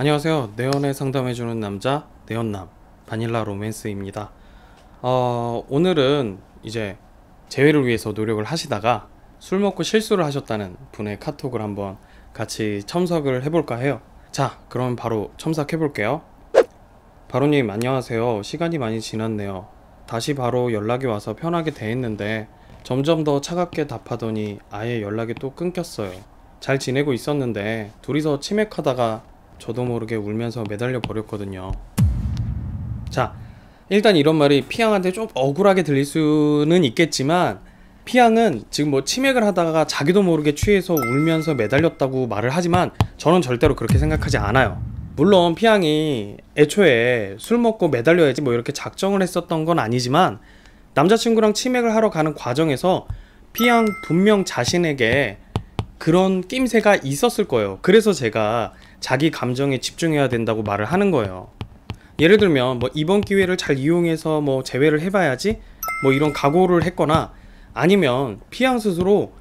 안녕하세요. 내연애 상담해주는 남자 내연남 바닐라 로맨스입니다. 오늘은 이제 재회를 위해서 노력을 하시다가 술 먹고 실수를 하셨다는 분의 카톡을 한번 같이 첨삭을 해볼까 해요. 자, 그럼 바로 첨삭해볼게요. 바로님 안녕하세요. 시간이 많이 지났네요. 다시 바로 연락이 와서 편하게 대했는데 점점 더 차갑게 답하더니 아예 연락이 또 끊겼어요. 잘 지내고 있었는데 둘이서 치맥하다가 저도 모르게 울면서 매달려 버렸거든요. 자, 일단 이런 말이 피양한테 좀 억울하게 들릴 수는 있겠지만, 피양은 지금 뭐 치맥을 하다가 자기도 모르게 취해서 울면서 매달렸다고 말을 하지만 저는 절대로 그렇게 생각하지 않아요. 물론 피양이 애초에 술 먹고 매달려야지 뭐 이렇게 작정을 했었던 건 아니지만, 남자친구랑 치맥을 하러 가는 과정에서 피양 분명 자신에게 그런 낌새가 있었을 거예요. 그래서 제가 자기 감정에 집중해야 된다고 말을 하는 거예요. 예를 들면 뭐 이번 기회를 잘 이용해서 뭐 재회를 해봐야지 뭐 이런 각오를 했거나, 아니면 피양 스스로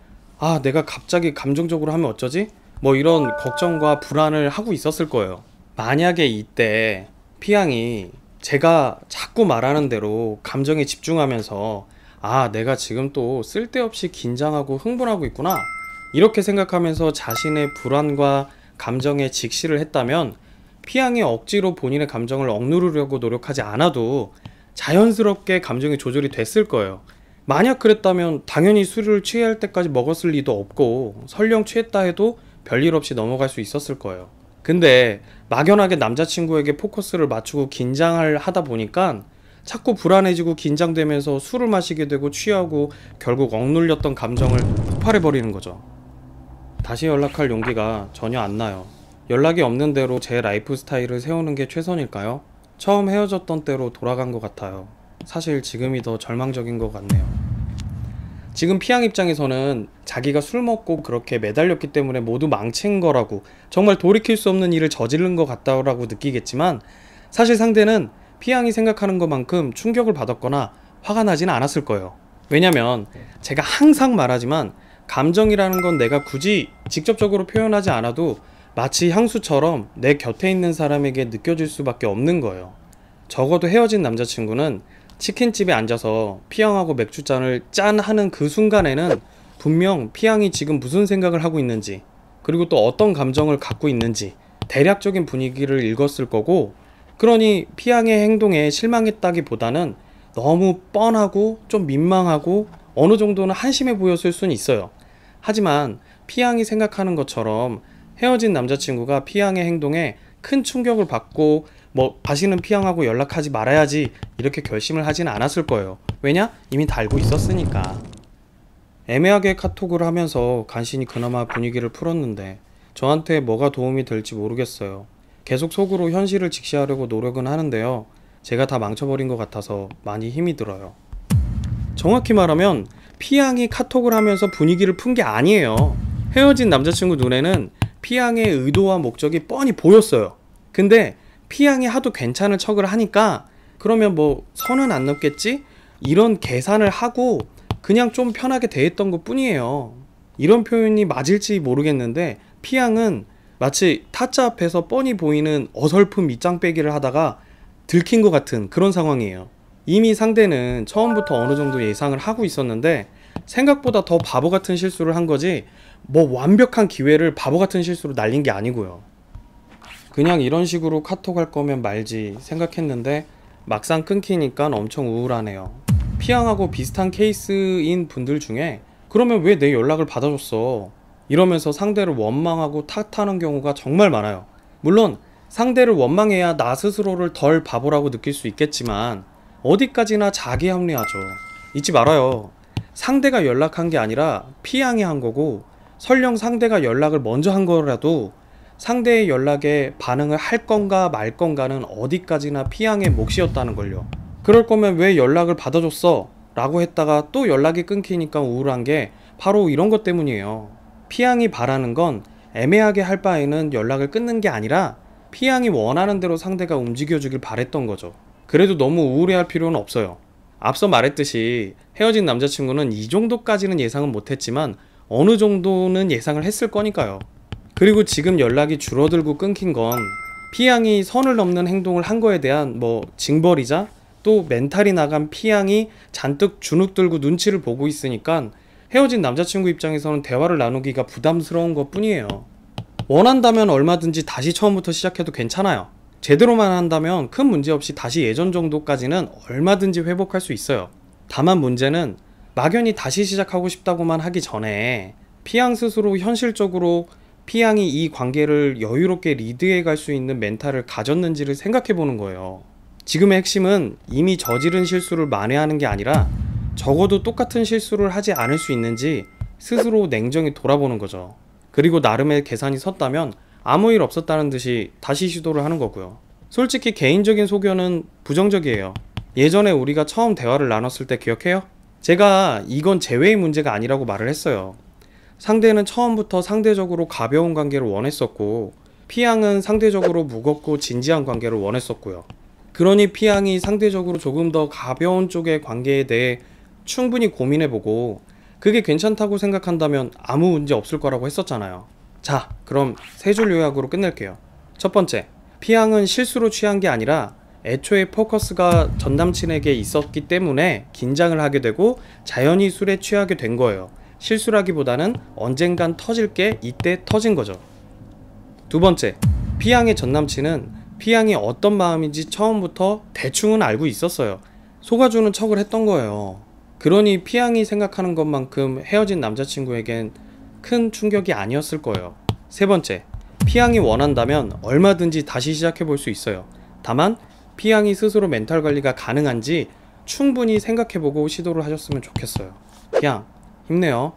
내가 갑자기 감정적으로 하면 어쩌지? 뭐 이런 걱정과 불안을 하고 있었을 거예요. 만약에 이때 피양이 제가 자꾸 말하는 대로 감정에 집중하면서 내가 지금 또 쓸데없이 긴장하고 흥분하고 있구나, 이렇게 생각하면서 자신의 불안과 감정에 직시를 했다면 피양이 억지로 본인의 감정을 억누르려고 노력하지 않아도 자연스럽게 감정이 조절이 됐을 거예요. 만약 그랬다면 당연히 술을 취할 때까지 먹었을 리도 없고, 설령 취했다 해도 별일 없이 넘어갈 수 있었을 거예요. 근데 막연하게 남자친구에게 포커스를 맞추고 긴장을 하다 보니까 자꾸 불안해지고 긴장되면서 술을 마시게 되고 취하고 결국 억눌렸던 감정을 폭발해버리는 거죠. 다시 연락할 용기가 전혀 안 나요. 연락이 없는 대로 제 라이프 스타일을 세우는 게 최선일까요? 처음 헤어졌던 때로 돌아간 것 같아요. 사실 지금이 더 절망적인 것 같네요. 지금 피양 입장에서는 자기가 술 먹고 그렇게 매달렸기 때문에 모두 망친 거라고, 정말 돌이킬 수 없는 일을 저지른 것 같다고 느끼겠지만, 사실 상대는 피양이 생각하는 것만큼 충격을 받았거나 화가 나진 않았을 거예요. 왜냐면 제가 항상 말하지만 감정이라는 건 내가 굳이 직접적으로 표현하지 않아도 마치 향수처럼 내 곁에 있는 사람에게 느껴질 수밖에 없는 거예요. 적어도 헤어진 남자친구는 치킨집에 앉아서 피양하고 맥주잔을 짠 하는 그 순간에는 분명 피양이 지금 무슨 생각을 하고 있는지, 그리고 또 어떤 감정을 갖고 있는지 대략적인 분위기를 읽었을 거고, 그러니 피양의 행동에 실망했다기보다는 너무 뻔하고 좀 민망하고 어느 정도는 한심해 보였을 수는 있어요. 하지만 피양이 생각하는 것처럼 헤어진 남자친구가 피양의 행동에 큰 충격을 받고 다시는 피양하고 연락하지 말아야지 이렇게 결심을 하진 않았을 거예요. 왜냐? 이미 다 알고 있었으니까. 애매하게 카톡을 하면서 간신히 그나마 분위기를 풀었는데 저한테 뭐가 도움이 될지 모르겠어요. 계속 속으로 현실을 직시하려고 노력은 하는데요, 제가 다 망쳐버린 것 같아서 많이 힘이 들어요. 정확히 말하면 피양이 카톡을 하면서 분위기를 푼 게 아니에요. 헤어진 남자친구 눈에는 피양의 의도와 목적이 뻔히 보였어요. 근데 피양이 하도 괜찮은 척을 하니까 그러면 뭐 선은 안 넘겠지? 이런 계산을 하고 그냥 좀 편하게 대했던 것 뿐이에요. 이런 표현이 맞을지 모르겠는데 피양은 마치 타짜 앞에서 뻔히 보이는 어설픈 밑장 빼기를 하다가 들킨 것 같은 그런 상황이에요. 이미 상대는 처음부터 어느 정도 예상을 하고 있었는데 생각보다 더 바보 같은 실수를 한 거지, 뭐 완벽한 기회를 바보 같은 실수로 날린 게 아니고요. 그냥 이런 식으로 카톡 할 거면 말지 생각했는데 막상 끊기니까 엄청 우울하네요. 피양하고 비슷한 케이스인 분들 중에 그러면 왜 내 연락을 받아줬어? 이러면서 상대를 원망하고 탓하는 경우가 정말 많아요. 물론 상대를 원망해야 나 스스로를 덜 바보라고 느낄 수 있겠지만 어디까지나 자기 합리화죠. 잊지 말아요. 상대가 연락한 게 아니라 피양이 한 거고, 설령 상대가 연락을 먼저 한 거라도 상대의 연락에 반응을 할 건가 말 건가는 어디까지나 피양의 몫이었다는 걸요. 그럴 거면 왜 연락을 받아줬어? 라고 했다가 또 연락이 끊기니까 우울한 게 바로 이런 것 때문이에요. 피양이 바라는 건 애매하게 할 바에는 연락을 끊는 게 아니라 피양이 원하는 대로 상대가 움직여주길 바랬던 거죠. 그래도 너무 우울해할 필요는 없어요. 앞서 말했듯이 헤어진 남자친구는 이 정도까지는 예상은 못했지만 어느 정도는 예상을 했을 거니까요. 그리고 지금 연락이 줄어들고 끊긴 건 P양이 선을 넘는 행동을 한 거에 대한 징벌이자 또 멘탈이 나간 P양이 잔뜩 주눅 들고 눈치를 보고 있으니까 헤어진 남자친구 입장에서는 대화를 나누기가 부담스러운 것 뿐이에요. 원한다면 얼마든지 다시 처음부터 시작해도 괜찮아요. 제대로만 한다면 큰 문제 없이 다시 예전 정도까지는 얼마든지 회복할 수 있어요. 다만 문제는 막연히 다시 시작하고 싶다고만 하기 전에 P양 스스로 현실적으로 P양이 이 관계를 여유롭게 리드해 갈 수 있는 멘탈을 가졌는지를 생각해 보는 거예요. 지금의 핵심은 이미 저지른 실수를 만회하는 게 아니라 적어도 똑같은 실수를 하지 않을 수 있는지 스스로 냉정히 돌아보는 거죠. 그리고 나름의 계산이 섰다면 아무 일 없었다는 듯이 다시 시도를 하는 거고요. 솔직히 개인적인 소견은 부정적이에요. 예전에 우리가 처음 대화를 나눴을 때 기억해요? 제가 이건 재회의 문제가 아니라고 말을 했어요. 상대는 처음부터 상대적으로 가벼운 관계를 원했었고 P양은 상대적으로 무겁고 진지한 관계를 원했었고요. 그러니 P양이 상대적으로 조금 더 가벼운 쪽의 관계에 대해 충분히 고민해보고 그게 괜찮다고 생각한다면 아무 문제 없을 거라고 했었잖아요. 자, 그럼 세 줄 요약으로 끝낼게요. 첫 번째, P양은 실수로 취한 게 아니라 애초에 포커스가 전남친에게 있었기 때문에 긴장을 하게 되고 자연히 술에 취하게 된 거예요. 실수라기보다는 언젠간 터질 게 이때 터진 거죠. 두 번째, P양의 전남친은 P양이 어떤 마음인지 처음부터 대충은 알고 있었어요. 속아주는 척을 했던 거예요. 그러니 P양이 생각하는 것만큼 헤어진 남자친구에겐 큰 충격이 아니었을 거예요. 세 번째, P양이 원한다면 얼마든지 다시 시작해볼 수 있어요. 다만 P양이 스스로 멘탈 관리가 가능한지 충분히 생각해보고 시도를 하셨으면 좋겠어요. 그냥 힘내요.